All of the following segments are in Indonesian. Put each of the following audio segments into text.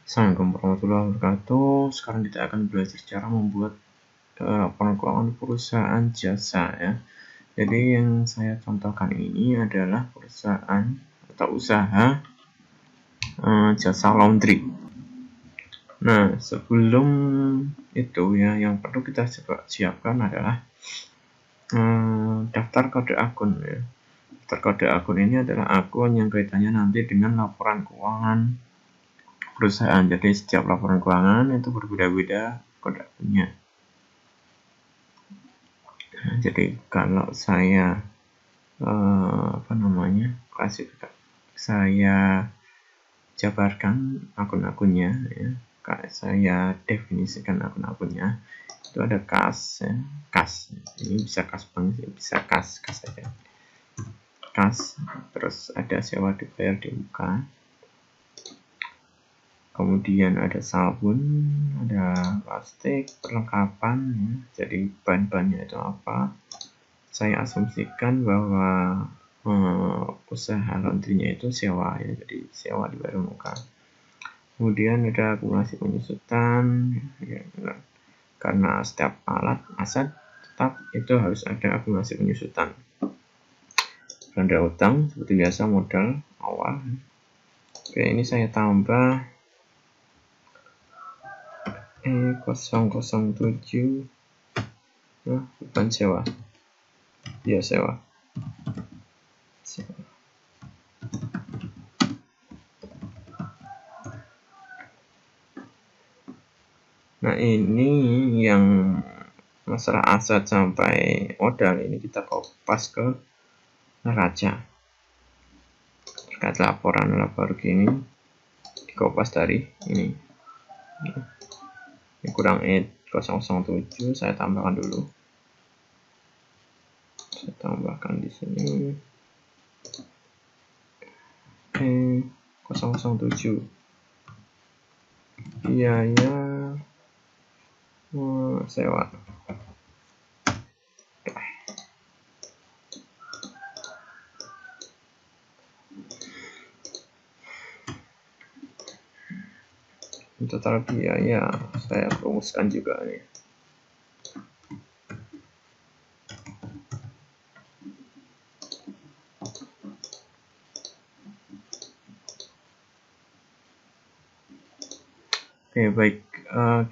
Assalamualaikum warahmatullahi wabarakatuh. Sekarang kita akan belajar cara membuat laporan keuangan perusahaan jasa ya. Jadi yang saya contohkan ini adalah perusahaan atau usaha jasa laundry. Nah, sebelum itu ya, yang perlu kita siapkan adalah daftar kode akun ya. Daftar kode akun ini adalah akun yang kaitannya nanti dengan laporan keuangan perusahaan. Jadi setiap laporan keuangan itu berbeda-beda kode akunnya. Nah, jadi kalau saya saya jabarkan akun-akunnya ya, saya definisikan akun-akunnya, itu ada kas ya, kas ini bisa kas bank, bisa kas saja, kas, terus ada sewa dibayar di muka, kemudian ada sabun, ada plastik, perlengkapan ya. Jadi bahan-bahannya itu apa, saya asumsikan bahwa usaha laundrynya itu sewa ya, jadi sewa dibayar muka. Kemudian ada akumulasi penyusutan ya, karena setiap aset tetap itu harus ada akumulasi penyusutan. Beranda utang seperti biasa modal awal. Oke, ini saya tambah 007 bukan sewa ya, sewa. Nah, ini yang masalah aset sampai modal ini kita kopas ke neraca. Terkait laporan baru gini dikopas dari ini kurang 007, saya tambahkan dulu. Saya tambahkan di sini 007 biaya sewa. Total biaya saya rumuskan juga nih. Oke, baik,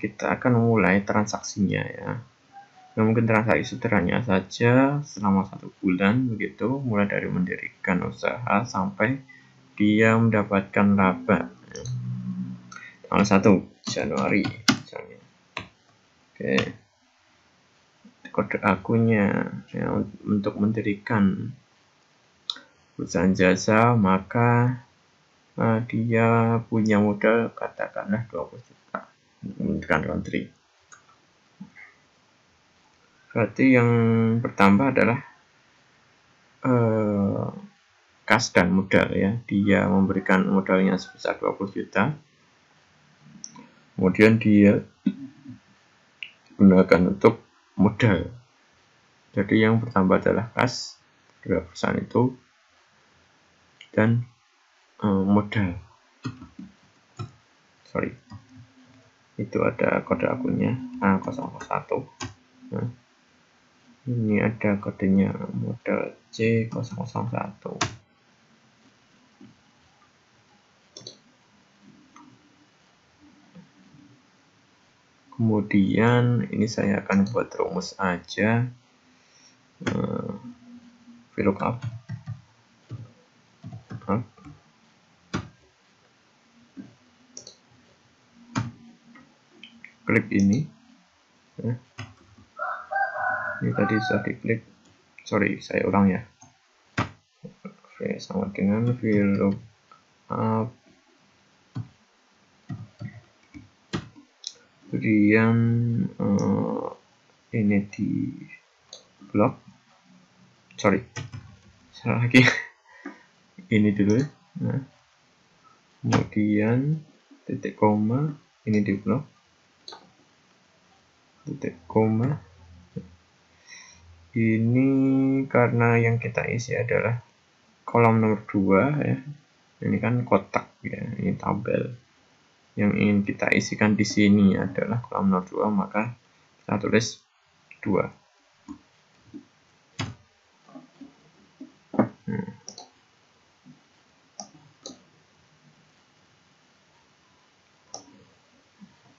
kita akan memulai transaksinya ya. Nah, mungkin transaksi sederhananya saja selama 1 bulan begitu, mulai dari mendirikan usaha sampai dia mendapatkan laba tanggal 1 Januari misalnya. Oke, kode akunnya ya, untuk mendirikan perusahaan jasa maka dia punya modal katakanlah 20 juta untuk mendirikan laundry. Berarti yang bertambah adalah kas dan modal ya. Dia memberikan modalnya sebesar 20 juta. Kemudian dia gunakan untuk modal. Jadi yang bertambah adalah kas dari perusahaan itu dan modal. Itu ada kode akunnya A001. Nah, ini ada kodenya modal C001. Kemudian ini saya akan buat rumus aja, VLOOKUP klik ini ya. Ini tadi sudah diklik, sorry saya ulang ya. Oke, sama dengan VLOOKUP kemudian ini di blok, salah lagi ini dulu. Nah, kemudian titik koma ini di blok, titik koma ini karena yang kita isi adalah kolom nomor 2 ya. Ini kan kotak ya, ini tabel. yang ingin kita isikan di sini adalah kolam nomor 2, maka kita tulis 2.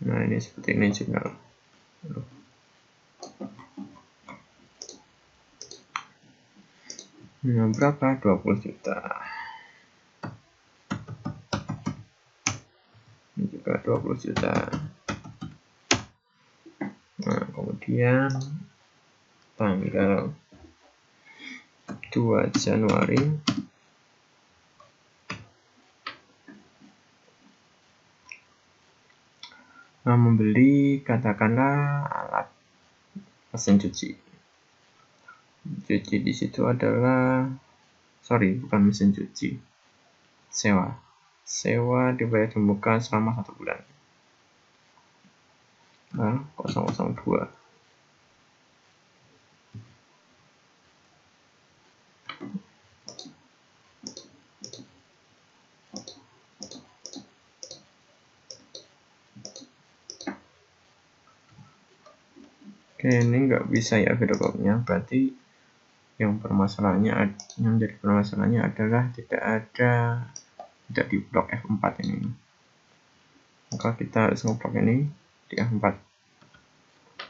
Nah, ini seperti ini juga. Nah, berapa? 20 juta. Ini juga 20 juta. Nah, kemudian tanggal 2 Januari membeli katakanlah alat mesin cuci. Cuci di situ adalah bukan mesin cuci, sewa dibayar di muka selama 1 bulan. 002. Oke, ini nggak bisa ya videocopnya, berarti yang jadi permasalahannya adalah tidak di blok F4 ini. Maka kita harus ngeblok ini di F4.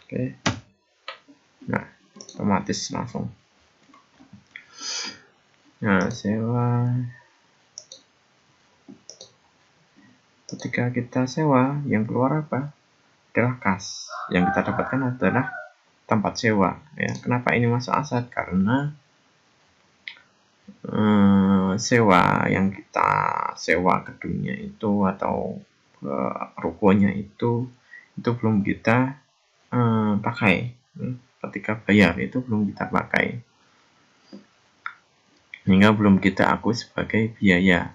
Oke. Nah, otomatis langsung. Nah, sewa. Ketika kita sewa, yang keluar apa? Adalah kas. Yang kita dapatkan adalah tempat sewa. Ya, kenapa ini masuk aset? Karena sewa yang kita sewa gedungnya itu atau rukonya itu belum kita pakai. Ketika bayar itu belum kita pakai, hingga belum kita akui sebagai biaya.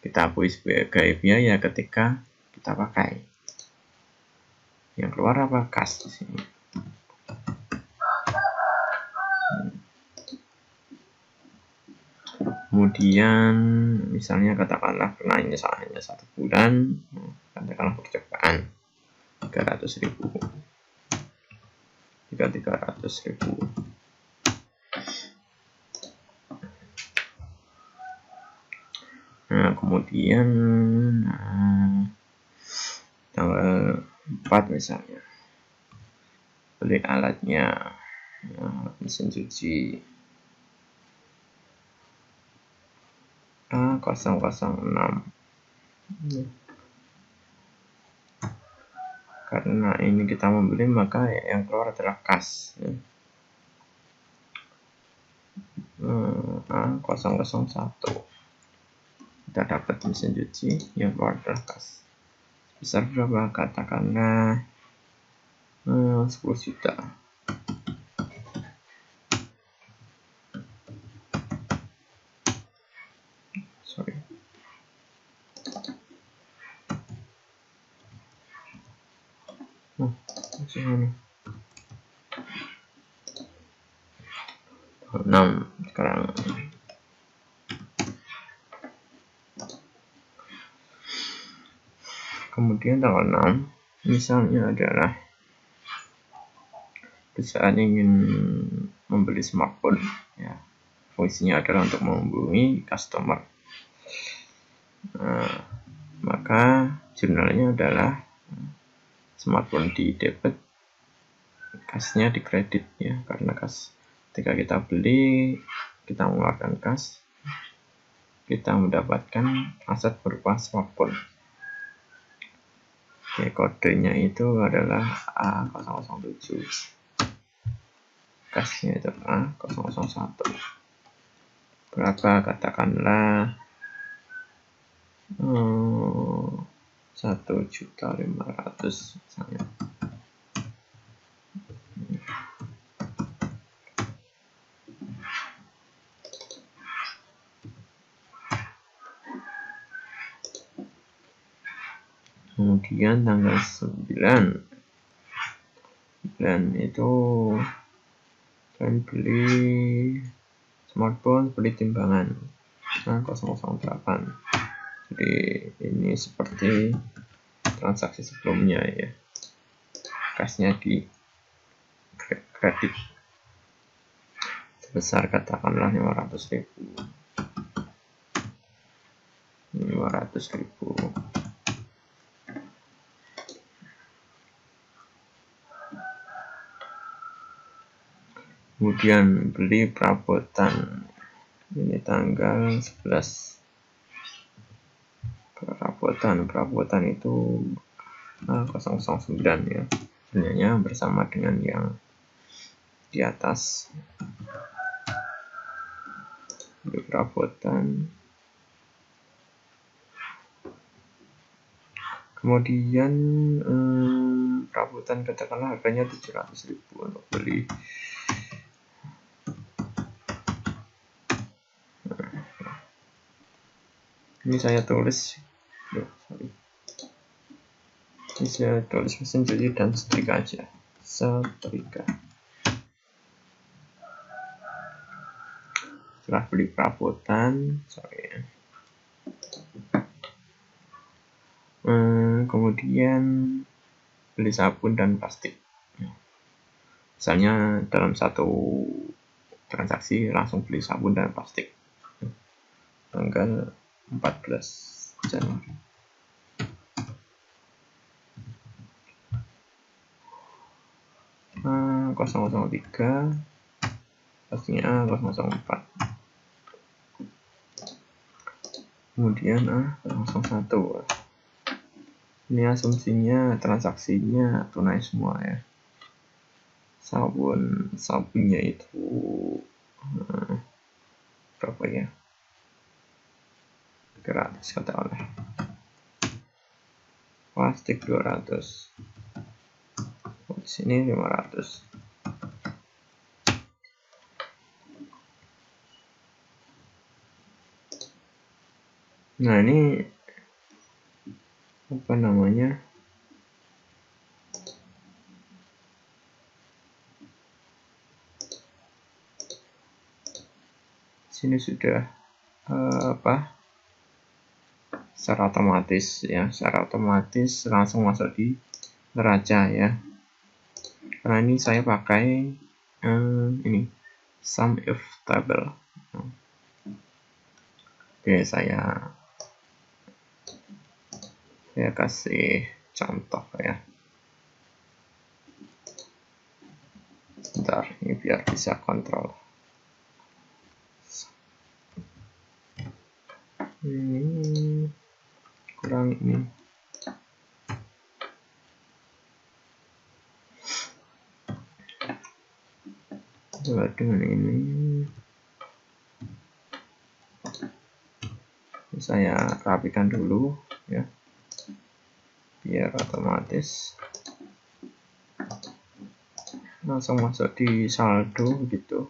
Kita akui sebagai biaya ketika kita pakai. Yang keluar apa? Kas di sini. Kemudian misalnya katakanlah pernahnya hanya 1 bulan, katakanlah percobaan 300.000. Jika 300.000. Nah, kemudian tanggal 4 misalnya beli alatnya, mesin cuci A006. Karena ini kita membeli, maka yang keluar adalah kas. A001. Kita dapat mesin cuci, yang keluar adalah kas. Besar berapa? Katakanlah 10 juta. Sorry. 6 sekarang. Kemudian tanggal 6 misalnya adalah perusahaan ingin membeli smartphone, ya, fungsinya adalah untuk menghubungi customer. Maka jurnalnya adalah smartphone di debit, kasnya di kredit, ya, karena kas ketika kita beli, kita mengeluarkan kas, kita mendapatkan aset berupa smartphone. Oke, kodenya itu adalah A007, kasnya itu A001. Berapa? Katakanlah 1.500.000 misalnya. Kemudian tanggal 9 itu saya beli smartphone, beli timbangan 008. Jadi ini seperti transaksi sebelumnya ya, kasnya di kredit sebesar katakanlah 500.000. 500.000. Kemudian beli perabotan, ini tanggal 11. Perabotan itu 009 ya, sebenarnya bersama dengan yang di atas. Beli perabotan, kemudian perabotan katakanlah harganya 700.000 untuk beli. Ini saya tulis, ini saya tulis mesin cuci dan setrika aja, setrika. Setelah beli perabotan, kemudian beli sabun dan plastik. Misalnya dalam satu transaksi langsung beli sabun dan plastik, tanggal 14 Januari. A 003, pastinya A004. Kemudian A001. Ini asumsinya transaksinya tunai semua ya. Sabunnya itu berapa ya? 300 katakanlah. Plastik 200. Di sini 500. Nah, ini apa namanya? Sini sudah secara otomatis ya, langsung masuk di neraca ya. Karena ini saya pakai ini sum if table. Oke, saya kasih contoh ya. Bentar, ini biar bisa kontrol. Ini kurang ini. Coba dengan ini. Saya rapikan dulu ya, biar otomatis langsung masuk di saldo gitu.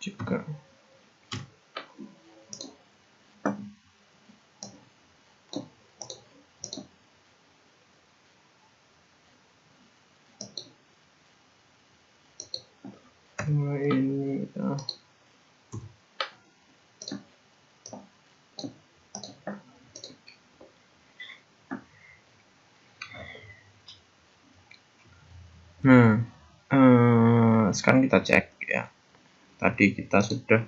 Juga ini nah, sekarang kita cek ya. Tadi kita sudah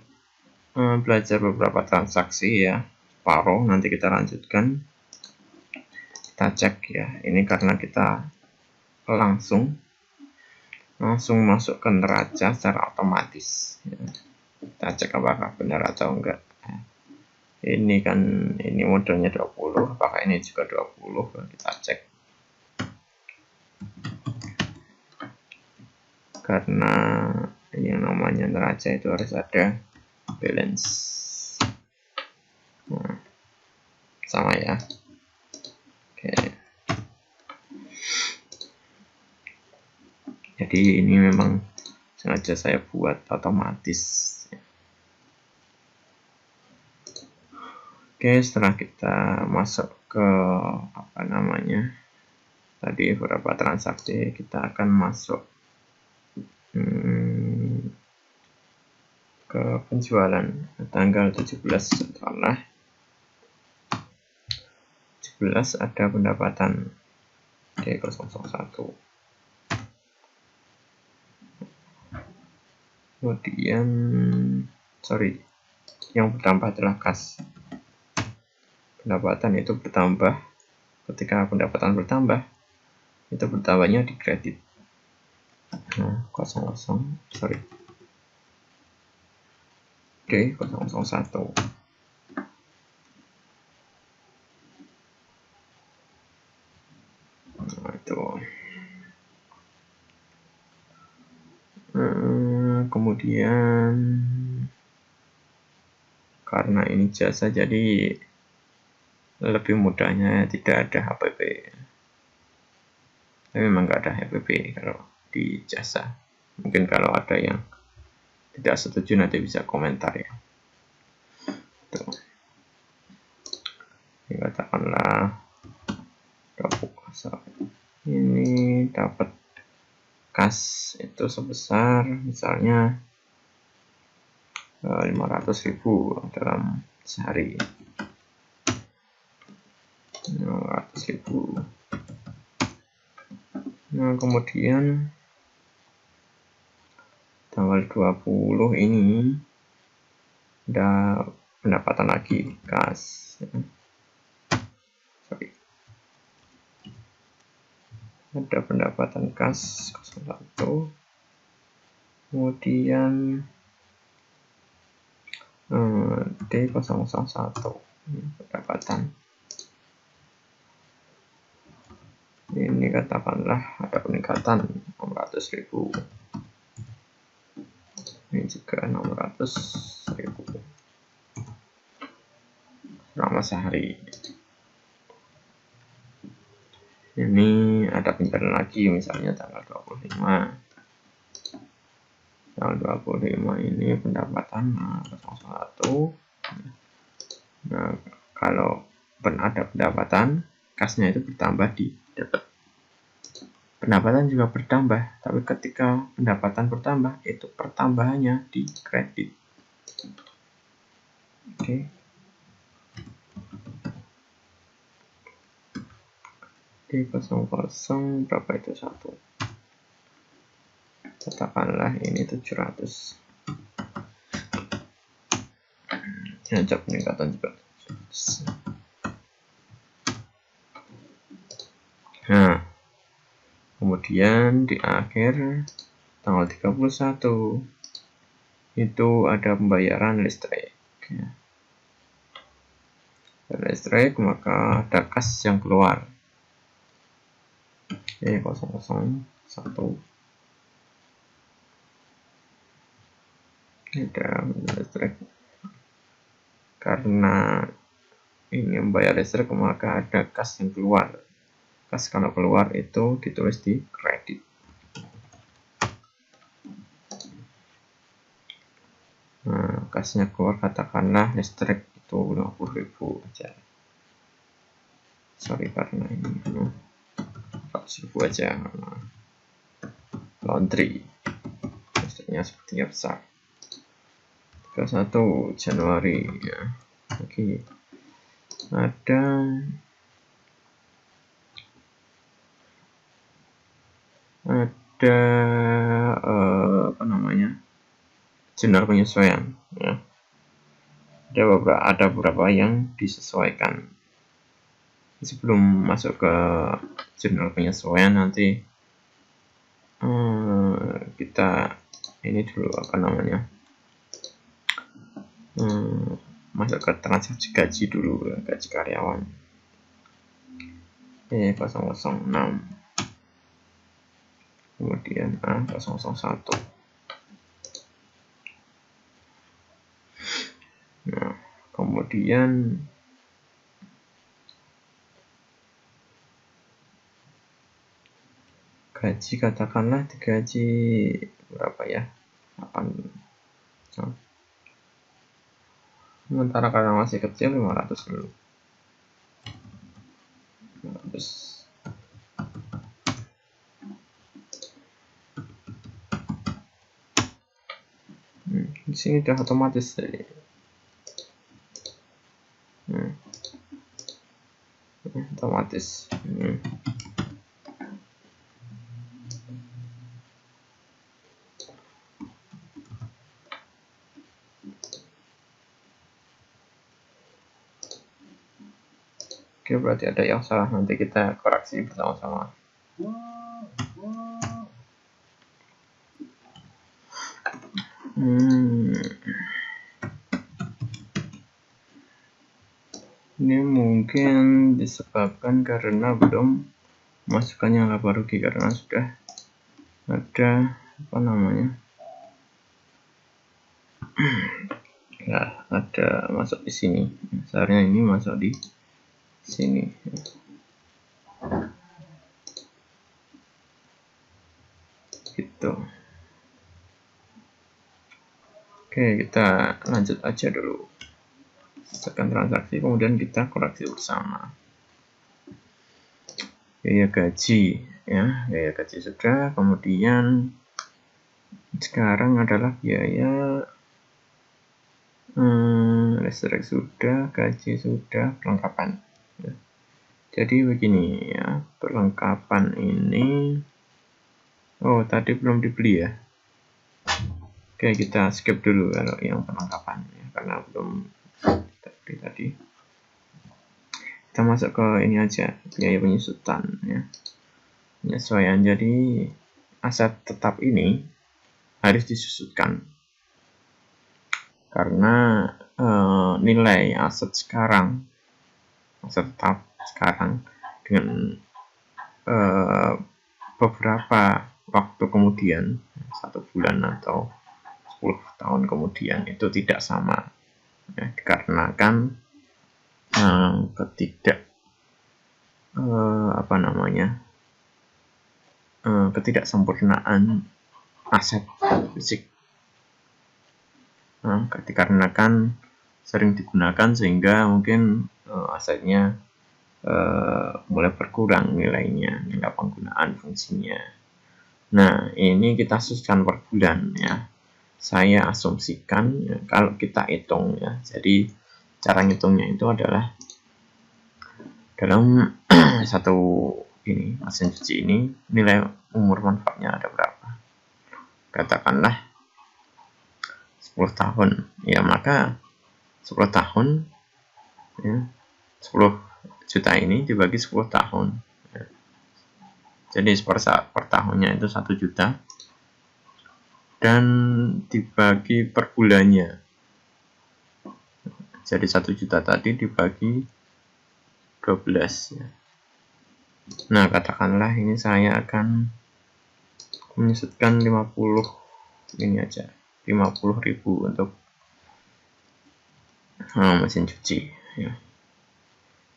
belajar beberapa transaksi ya, separuh, nanti kita lanjutkan. Kita cek ya, ini karena kita langsung masuk ke neraca secara otomatis ya. Kita cek apakah benar atau enggak. Ini kan ini modalnya 20, apakah ini juga 20, kita cek. Karena yang namanya neraca itu harus ada balance. Nah, sama ya. Oke. Jadi ini memang sengaja saya buat otomatis. Oke, setelah kita masuk ke apa namanya tadi beberapa transaksi, kita akan masuk ke penjualan tanggal 17. Setelah 17 ada pendapatan D001. Kemudian yang bertambah adalah kas. Pendapatan itu bertambah. Ketika pendapatan bertambah, itu bertambahnya di kredit. Nah, D001. Nah, itu. Kemudian karena ini jasa, jadi lebih mudahnya tidak ada HPP. Tapi memang nggak ada HPP kalau di jasa. Mungkin kalau ada yang tidak setuju nanti bisa komentar ya. Tuh. Ini katakanlah ini dapat kas itu sebesar misalnya 500.000 dalam sehari. 500.000. Nah, kemudian tanggal 20 ini ada pendapatan lagi kas. Ada pendapatan kas 01. Kemudian D001 pendapatan. Ini katakanlah ada peningkatan 600.000. Ini juga 600.000 selama sehari. Ini ada penjualan lagi misalnya tanggal 25. Tanggal 25 ini pendapatan 001. Nah, kalau ada pendapatan, kasnya itu bertambah di debit. Pendapatan juga bertambah, tapi ketika pendapatan bertambah, itu pertambahannya di kredit. Oke. D00 berapa itu 1? Katakanlah ini 700. Ada peningkatan juga 700. Nah, kemudian di akhir tanggal 31 itu ada pembayaran listrik. Listrik, maka ada kas yang keluar. 001. Ada listrik. Karena ini membayar listrik, maka ada kas yang keluar. Kas kalau keluar itu ditulis di kredit. Nah, kasnya keluar katakanlah listrik itu 50.000 aja. Sorry karena ini 100.000 aja. Laundry listriknya sepertinya besar. 31 Januari ya. Oke. Ada apa namanya, jurnal penyesuaian ya. Ada beberapa yang disesuaikan. Sebelum masuk ke jurnal penyesuaian nanti kita ini dulu apa namanya, masuk ke transaksi gaji dulu ya, gaji karyawan. 006. Kemudian A001. Nah, kemudian gaji katakanlah digaji berapa ya, 8. Sementara karena masih kecil 500 dulu. 500. Di sini udah otomatis jadi. Otomatis. Oke, berarti ada yang salah, nanti kita koreksi bersama-sama. Ini mungkin disebabkan karena belum masukkannya laba rugi, karena sudah ada apa namanya, ya ada masuk di sini. Seharusnya ini masuk di sini. Gitu. Oke, kita lanjut aja dulu. Selesaikan transaksi, kemudian kita koreksi bersama. Biaya gaji, ya, biaya gaji sudah. Kemudian sekarang adalah biaya listrik sudah, gaji sudah, perlengkapan. Ya. Jadi begini ya, perlengkapan ini, oh tadi belum dibeli ya. Oke, kita skip dulu kalau yang perlengkapan ya, karena belum dibeli tadi. Kita masuk ke ini aja, biaya penyusutan ya, penyesuaian. Jadi aset tetap ini harus disusutkan karena nilai aset sekarang, aset tetap sekarang dengan beberapa waktu kemudian, 1 bulan atau 10 tahun kemudian, itu tidak sama ya, dikarenakan ketidaksempurnaan aset fisik, dikarenakan sering digunakan sehingga mungkin asetnya mulai berkurang nilainya, nilai penggunaan fungsinya. Nah, ini kita susahkan per bulan ya. Saya asumsikan ya, kalau kita hitung ya, jadi cara ngitungnya itu adalah dalam satu ini mesin cuci ini nilai umur manfaatnya ada berapa, katakanlah 10 tahun ya, maka 10 tahun ya, 10 juta ini dibagi 10 tahun ya. Jadi per tahunnya itu 1 juta dan dibagi per bulannya, jadi 1 juta tadi dibagi 12 ya. Nah, katakanlah ini saya akan menyusutkan 50 ini aja, 50.000 untuk mesin cuci ya.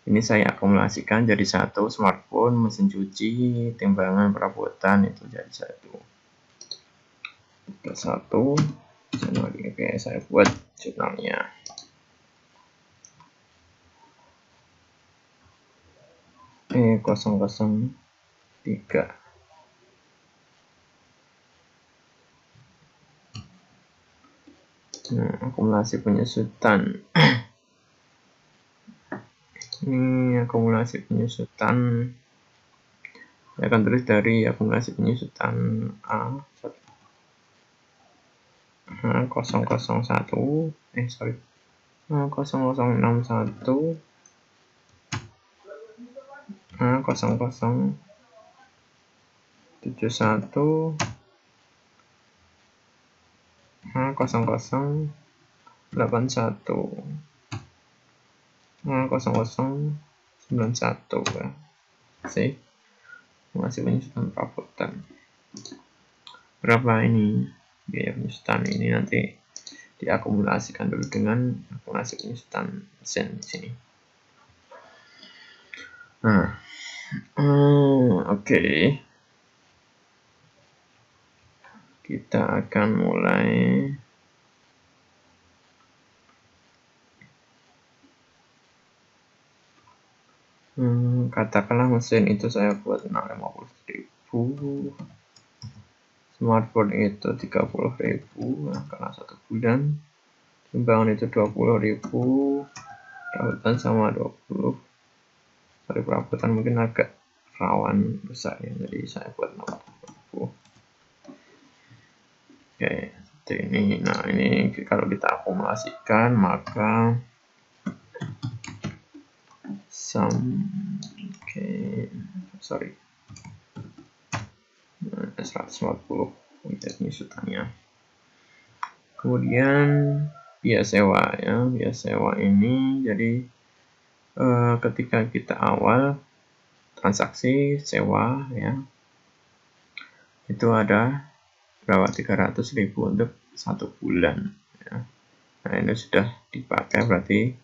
Ini saya akumulasikan jadi satu, smartphone, mesin cuci, timbangan, perabotan itu jadi satu. Oke, saya buat jurnalnya. E003. Nah, akumulasi penyusutan. Ini akumulasi penyusutan. Saya akan tulis dari akumulasi penyusutan A001 0061 0071 0081 0091 ya. Masih penyusutan perabotan. Berapa ini biaya penyusutan ini, nanti diakumulasikan dulu dengan akumulasi penyusutan mesin di sini. Nah, oke. Kita akan mulai Katakanlah mesin itu saya buat 50.000, smartphone itu 30.000, nah, karena 1 bulan sumbangan itu 20.000, perabotan sama 20. Sorry, perabotan mungkin agak rawan besar ya, jadi saya buat 40.000. Oke, seperti ini. Nah, ini kalau kita akumulasikan maka sorry, 140 ini sutannya. Kemudian biaya sewa ya, biaya sewa ini jadi ketika kita awal transaksi sewa ya, itu ada berapa, 300.000 untuk 1 bulan ya. Nah, ini sudah dipakai, berarti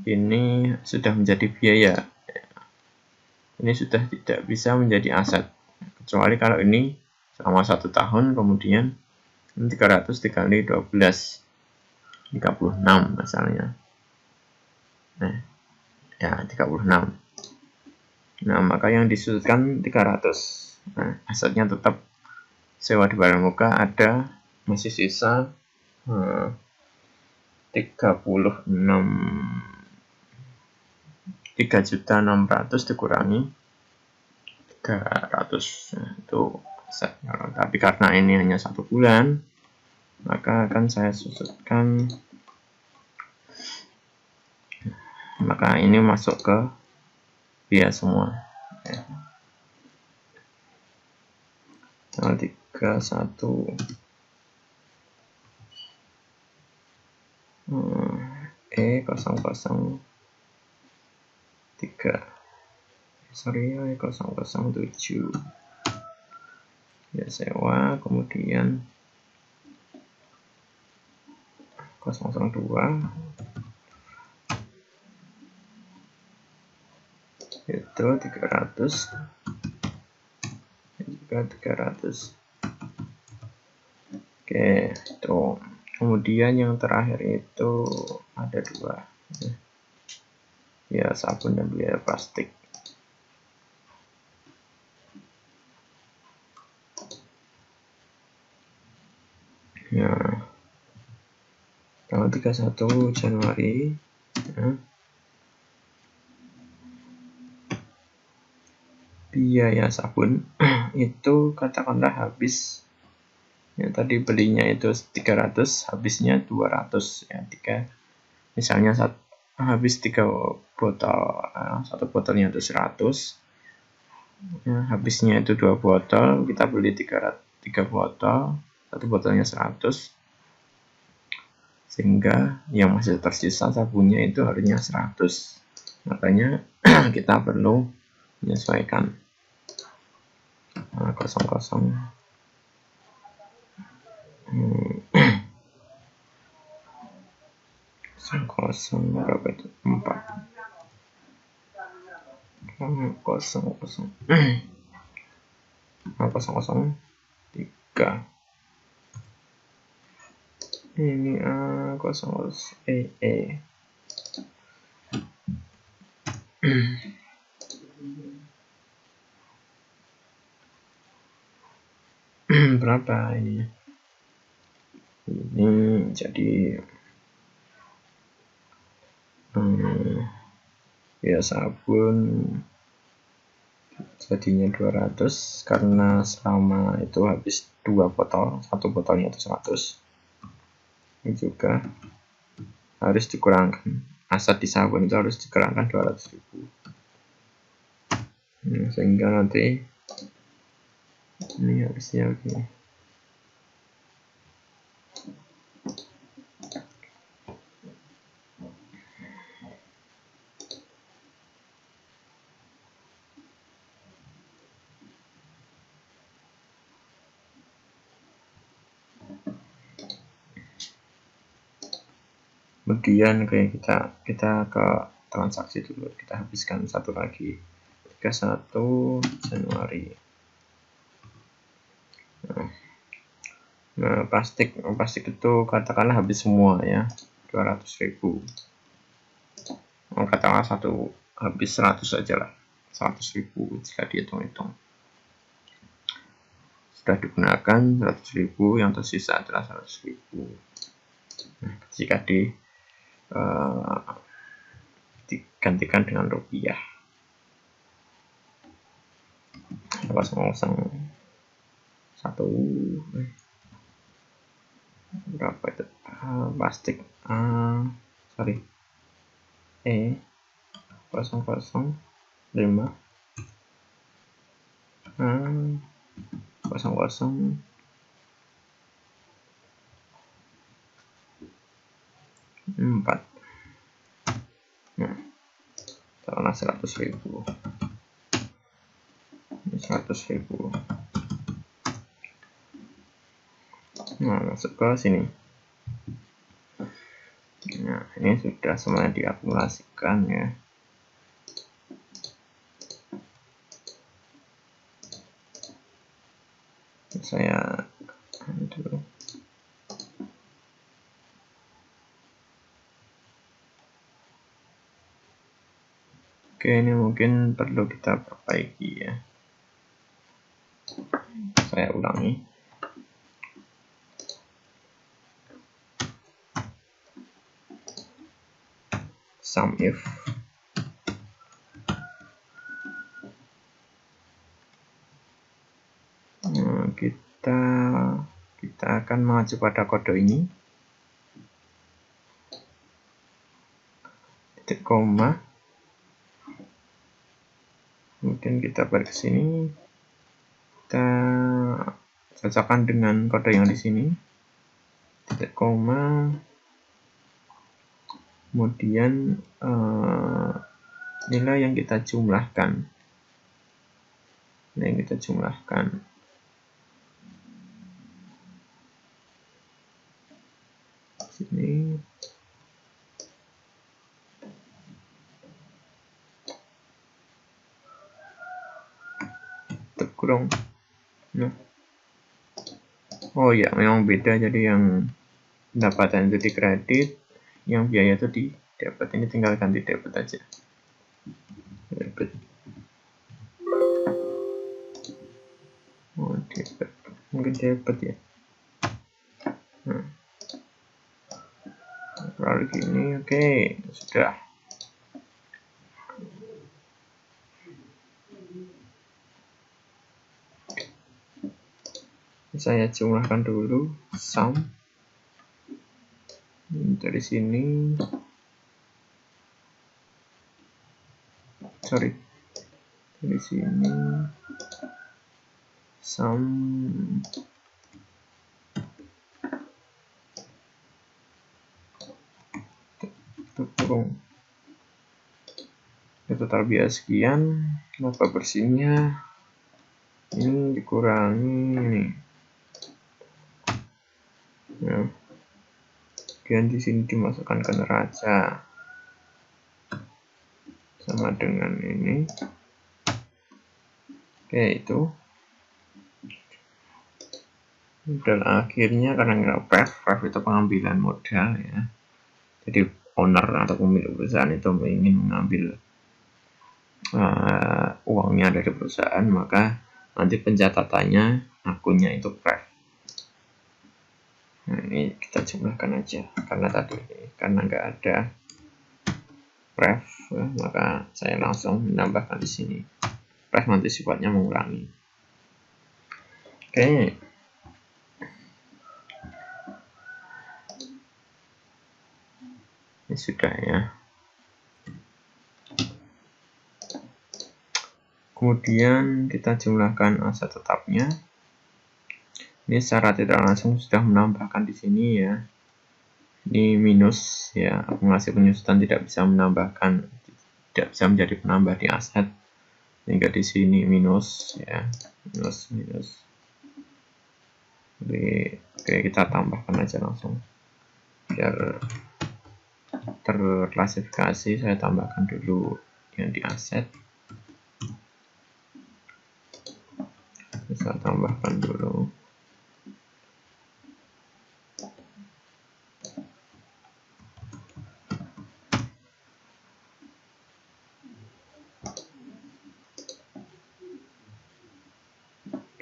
ini sudah menjadi biaya ya. Ini sudah tidak bisa menjadi aset, kecuali kalau ini selama 1 tahun, kemudian 300 dikali 12, 36 misalnya. Nah, ya 36. Nah, maka yang disudutkan 300. Nah, asetnya tetap sewa di barang muka ada, masih sisa 3.600.000 dikurangi 300. Nah, itu aset. Tapi karena ini hanya 1 bulan, maka akan saya susutkan, maka ini masuk ke biaya semua ya. 31 E003 sorry ya, E007 ya sewa, kemudian 002 itu 300 juga 300. Oke, tuh. Kemudian yang terakhir itu ada 2 ya, sabun dan biaya plastik. Nah, tanggal 31 Januari ya, biaya sabun itu katakanlah habis ya, tadi belinya itu 300, habisnya 200 ya, misalnya habis 3 botol, 1 botolnya itu 100 ya, habisnya itu 2 botol, kita beli 3 botol, 1 botolnya 100, sehingga yang masih tersisa sabunnya itu harusnya 100. Makanya kita perlu menyesuaikan 00 berapa itu, 4 003 ini 00 berapa ini jadi ya, sabun jadinya 200 karena selama itu habis 2 botol, 1 botolnya itu 100. Ini juga harus dikurangkan, aset di sabun itu harus dikurangkan 200.000. Sehingga nanti ini harusnya begini. Kemudian kayak kita ke transaksi dulu, kita habiskan satu lagi 31 Januari. Nah, plastik itu katakanlah habis semua ya, 200.000. Katakanlah habis 100 saja lah, 100.000 jika dihitung-hitung. Sudah digunakan 100.000, yang tersisa adalah 100.000. Nah, jika digantikan dengan rupiah, 001 berapa itu? Plastik sorry, 005 00 4. Nah, taruhlah 100.000. 100.000. Nah, masuk ke sini. Nah, ini sudah semuanya diakumulasikan ya. Saya dulu. Oke, ini mungkin perlu kita perbaiki ya. Saya ulangi. Sum if kita akan mengacu pada kode ini, titik koma, kemudian kita balik ke sini, kita cocokkan dengan kode yang di sini, titik koma, kemudian nilai yang kita jumlahkan, sini. Kurang. Nah. Oh ya, memang beda, jadi yang pendapatan itu di kredit, yang biaya itu di debit. Ini tinggal ganti debit aja. Debit. Oh, debit. Mungkin debit ya. Nah. Lalu gini, oke, sudah. Saya jumlahkan dulu sum dari sini, dari sini sum kurung total biaya sekian, laba bersihnya ini dikurangi ini. Ya. Kemudian di sini dimasukkan ke neraca sama dengan ini. Oke, itu. Dan akhirnya karena nggak pref itu pengambilan modal ya. Jadi owner atau pemilik perusahaan itu ingin mengambil uangnya dari perusahaan, maka nanti pencatatannya akunnya itu pref. Nah, ini kita jumlahkan aja karena nggak ada pref, maka saya langsung menambahkan di sini. Pref nanti sifatnya mengurangi. Oke. Ini sudah ya. Kemudian kita jumlahkan aset tetapnya. Ini secara tidak langsung sudah menambahkan di sini ya. Ini minus ya, akumulasi penyusutan tidak bisa menambahkan, tidak bisa menjadi penambah di aset, sehingga di sini minus ya, minus. Jadi oke, kita tambahkan aja langsung biar terklasifikasi. Saya tambahkan dulu yang di aset, saya tambahkan dulu.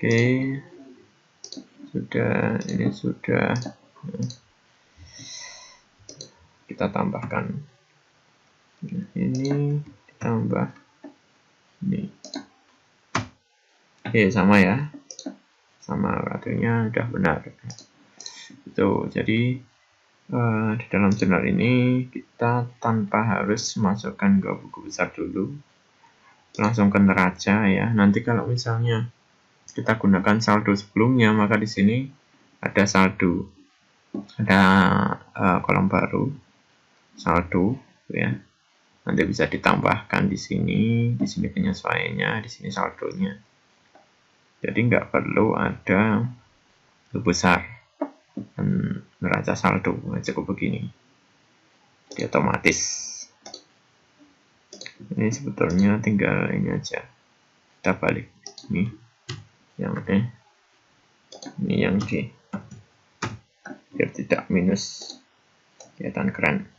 Oke, ini sudah kita tambahkan ini, ditambah ini. Oke, sama ya, sama waktunya udah benar. Itu jadi di dalam jurnal ini kita tanpa harus masukkan ke buku besar dulu, langsung ke neraca ya. Nanti kalau misalnya kita gunakan saldo sebelumnya, maka di sini ada saldo, ada kolom baru saldo ya. Nanti bisa ditambahkan di sini penyesuaiannya, di sini saldonya. Jadi nggak perlu ada buku besar dan neraca saldo, cukup begini. Jadi otomatis. Ini sebetulnya tinggal ini aja, kita balik ini yang D, ini yang D, biar tidak minus, kelihatan keren.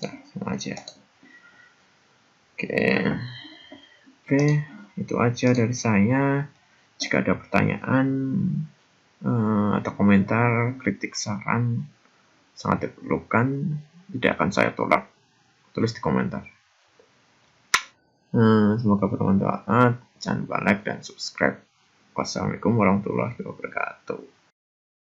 Nah, sama aja. Oke, itu aja dari saya. Jika ada pertanyaan atau komentar, kritik, saran, sangat diperlukan, tidak akan saya tolak. Tulis di komentar. Semoga bermanfaat. Jangan lupa like dan subscribe. Wassalamualaikum warahmatullahi wabarakatuh.